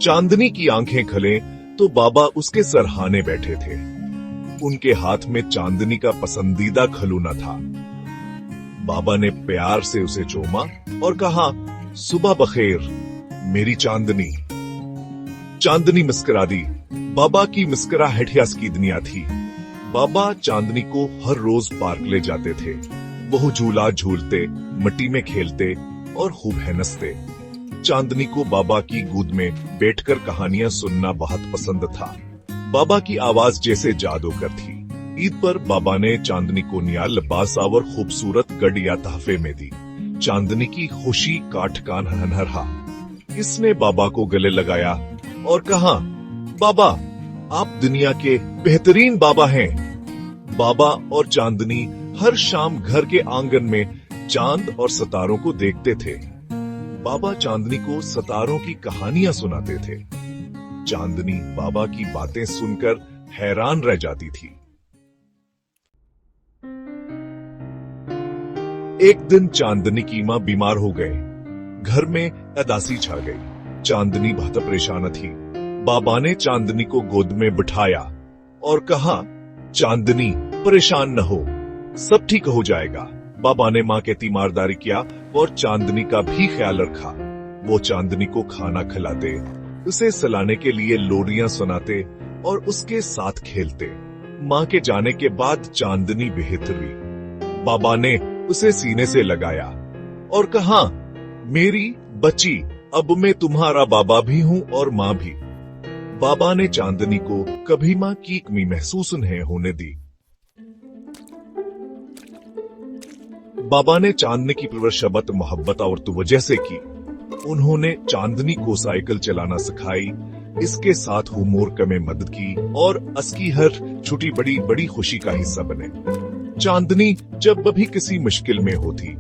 चांदनी की आंखें खले तो बाबा उसके सरहाने बैठे थे। उनके हाथ में चांदनी का पसंदीदा खिलौना था। बाबा ने प्यार से उसे चूमा और कहा, सुबह बखेर मेरी चांदनी। चांदनी मुस्कुरा दी। बाबा की मुस्कुराहट की दुनिया थी। बाबा चांदनी को हर रोज पार्क ले जाते थे। वो झूला झूलते, मिट्टी में खेलते और खूब हंसते। चांदनी को बाबा की गोद में बैठकर कहानियां सुनना बहुत पसंद था। बाबा की आवाज जैसे जादूगर थी। ईद पर बाबा ने चांदनी को नया लिबास और खूबसूरत गड़िया तहफे में दी। चांदनी की खुशी काठ कान हनहरा। इसने बाबा को गले लगाया और कहा, बाबा आप दुनिया के बेहतरीन बाबा हैं। बाबा और चांदनी हर शाम घर के आंगन में चांद और सितारों को देखते थे। बाबा चांदनी को सितारों की कहानियां सुनाते थे। चांदनी बाबा की बातें सुनकर हैरान रह जाती थी। एक दिन चांदनी की मां बीमार हो गए। घर में उदासी छा गई। चांदनी बहुत परेशान थी। बाबा ने चांदनी को गोद में बिठाया और कहा, चांदनी परेशान न हो, सब ठीक हो जाएगा। बाबा ने मां के तीमारदारी किया और चांदनी का भी ख्याल रखा। वो चांदनी को खाना खिलाते, उसे सुलाने के लिए लोरियां सुनाते और उसके साथ खेलते। मां के जाने के बाद चांदनी बेहतर हुई। बाबा ने उसे सीने से लगाया और कहा, मेरी बच्ची, अब मैं तुम्हारा बाबा भी हूं और मां भी। बाबा ने चांदनी को कभी मां की कमी महसूस नहीं होने दी। बाबा ने चांदनी की परवरिश बहुत मोहब्बत और तवज्जो से की। उन्होंने चांदनी को साइकिल चलाना सिखाई, इसके साथ होमवर्क में मदद की और उसकी हर छोटी बड़ी बड़ी खुशी का हिस्सा बने। चांदनी जब भी किसी मुश्किल में होती,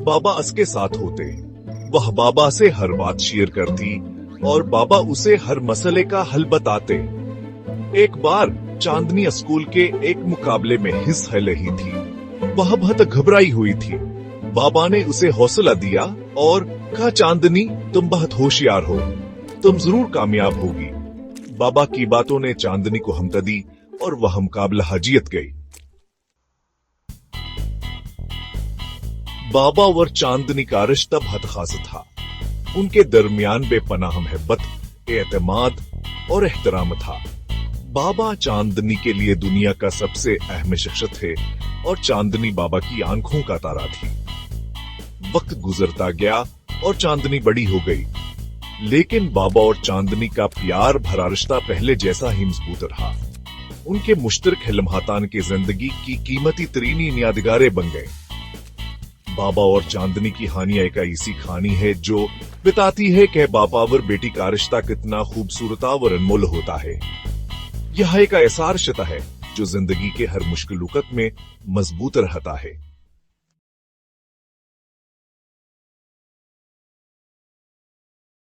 बाबा उसके साथ होते। वह बाबा से हर बात शेयर करती और बाबा उसे हर मसले का हल बताते। एक बार चांदनी स्कूल के एक मुकाबले में हिस्सा ले रही थी। वह बहुत घबराई हुई थी। बाबा ने उसे हौसला दिया और कहा, चांदनी तुम बहुत होशियार हो, तुम जरूर कामयाब होगी। बाबा की बातों ने चांदनी को हिम्मत दी और वह मुकाबला जीत गई। बाबा और चांदनी का रिश्ता बहुत खास था। उनके दरमियान बेपनाह मोहब्बत, एतमाद और एहतराम था। बाबा चांदनी के लिए दुनिया का सबसे अहम शख्स थे और चांदनी बाबा की आंखों का तारा थी। वक्त गुजरता गया और चांदनी बड़ी हो गई, लेकिन बाबा और चांदनी का प्यार भरा रिश्ता पहले जैसा ही मजबूत रहा। उनके मुश्तरक लम्हातान की जिंदगी की कीमती तरीन यादगारें बन गए। बाबा और चांदनी की कहानियां एक ऐसी कहानी है जो बताती है कि बाबा और बेटी का रिश्ता कितना खूबसूरत और अनमोल होता है। यह एक ऐसा रिश्ता है जो जिंदगी के हर मुश्किल वक्त में मजबूत रहता है।